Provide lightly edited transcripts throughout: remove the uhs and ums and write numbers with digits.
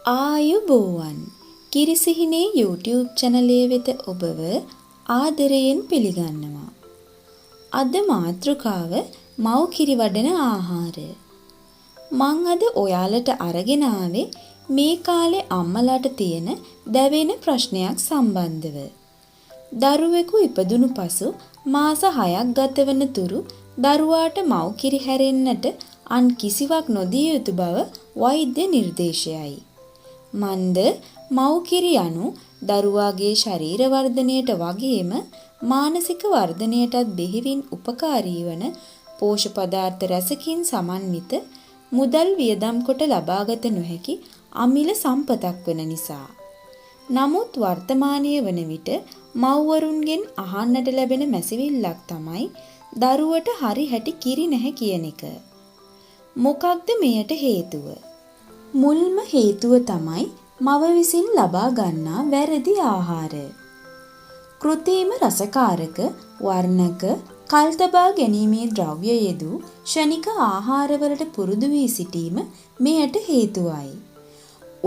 ආයුබෝවන් කිරිසිහිනේ YouTube channel වෙත ඔබව ආදරයෙන් පිළිගන්නවා. අද මාතෘකාව මව් කිරි වඩන ආහාර. මං අද ඔයාලට අරගෙන ආවේ මේ කාලේ අම්මලාට තියෙන දැවෙන ප්‍රශ්නයක් සම්බන්ධව. දරුවෙකු ඉපදුණු පසු මාස 6ක් ගතවන තුරු දරුවාට මව් කිරි හැරෙන්නට අන් කිසිවක් නොදිය යුතු බව වෛද්‍ය නිර්දේශයයි. මන්ද මව් කිරි යනු දරුවාගේ ශරීර වර්ධනයට වගේම මානසික වර්ධනයටත් බෙහෙවින් උපකාරී වන පෝෂක පදාර්ථ රැසකින් සමන්විත මුදල් වියදම් කොට ලබාගත නොහැකි අමිල සම්පතක් වන නිසා. නමුත් වර්තමානයේ වන විට මව්වරුන්ගෙන් අහන්නට ලැබෙන මැසිවිල්ලක් තමයි දරුවට හරි හැටි කිරි නැහැ කියන එක. මොකක්ද මෙයට හේතුව? මුල්ම හේතුව තමයි මව විසින් ලබා ගන්නා වැරදි ආහාර. කෘත්‍රිම රසකාරක, වර්ණක, කල්තබා ගැනීමේ ද්‍රව්‍ය යෙදූ ක්ෂණික ආහාරවලට පුරුදු වී සිටීම මෙයට හේතුවයි.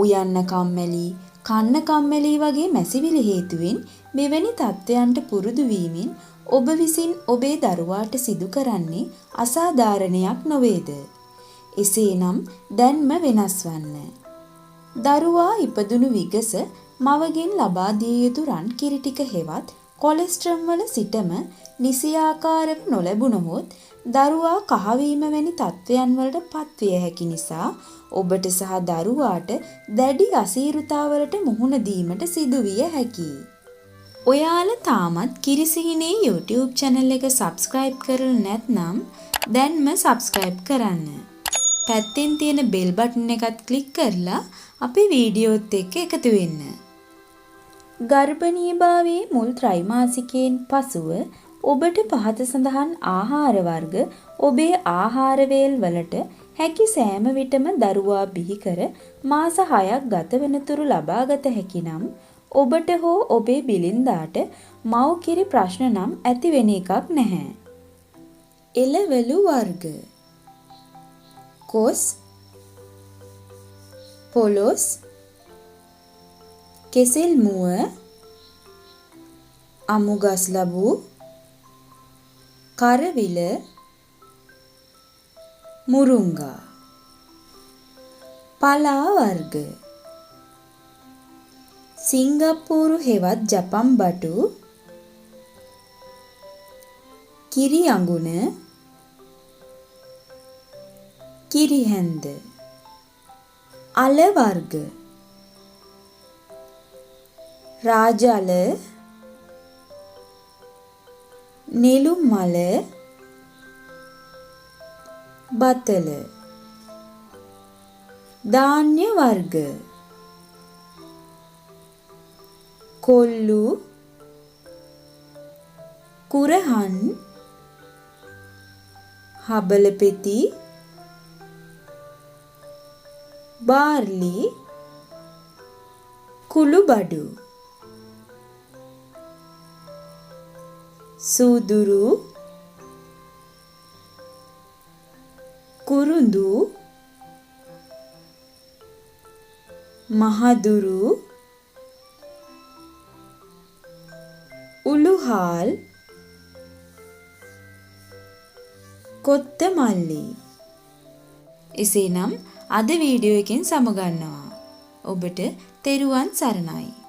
උයන්න කම්මැලි, කන්න කම්මැලි වගේ මැසිවිලි හේතුවෙන් මෙවැනි තත්ත්වයන්ට පුරුදු වීමෙන් ඔබ විසින් ඔබේ දරුවාට සිදු කරන්නේ අසාධාරණයක් නොවේද? එසේනම් දැන්ම වෙනස් වන්න. දරුවා ඉපදුණු විගස මවගෙන් ලබා දිය යුතු රන් කිරි ටික හෙවත් කොලෙස්ටරෝල් වල සිටම නිසියාකාරව නොලැබුණහොත් දරුවා කහවීම වැනි තත්ත්වයන් වලට පත්විය හැකි නිසා ඔබට සහ දරුවාට දැඩි අසීරුතාවලට මුහුණ දීමට සිදුවිය හැකියි. ඔයාලා තාමත් කිරිසිහිනේ YouTube channel එක subscribe කරලා නැත්නම් දැන්ම subscribe කරන්න. පැත්තෙන් තියෙන bell button එකත් click කරලා අපේ වීඩියෝත් එක්ක එකතු වෙන්න. ගර්භණී භාවයේ මුල් ත්‍රිමාසිකයෙන් පසුව ඔබට පහත සඳහන් ආහාර වර්ග ඔබේ ආහාර වේල් වලට හැකි සෑම විටම දරුවා බිහි කර මාස 6ක් ගත වෙන තුරු ලබාගත හැකි නම් ඔබට හෝ ඔබේ බිලින්දාට මව් කිරි ප්‍රශ්න නම් ඇති වෙන එකක් නැහැ. එළවලු වර්ග, කොස්, පොලොස්, කෙසෙල් මුව, අමුගස් ලබු, කරවිල, මුරුංගා. පලා වර්ග, සිංගප්පූරු හෙවත් ජපන් බටු, කිරි අඟුන, කිරි හැන්ද. අල වර්ග, රාජ අල, නෙළුම් මල, බතල. ධාන්‍ය වර්ග, කොල්ලු, කුරහන්, හබලපෙති, බාර්ලි, කුළුබඩු. සූදුරු, කුරුඳු, මහදුරු, උළුහාල්, කොත්තමල්ලි. එසේනම් අද වීඩියෝ එකෙන් සමුගන්නවා. ඔබට තෙරුවන් සරණයි.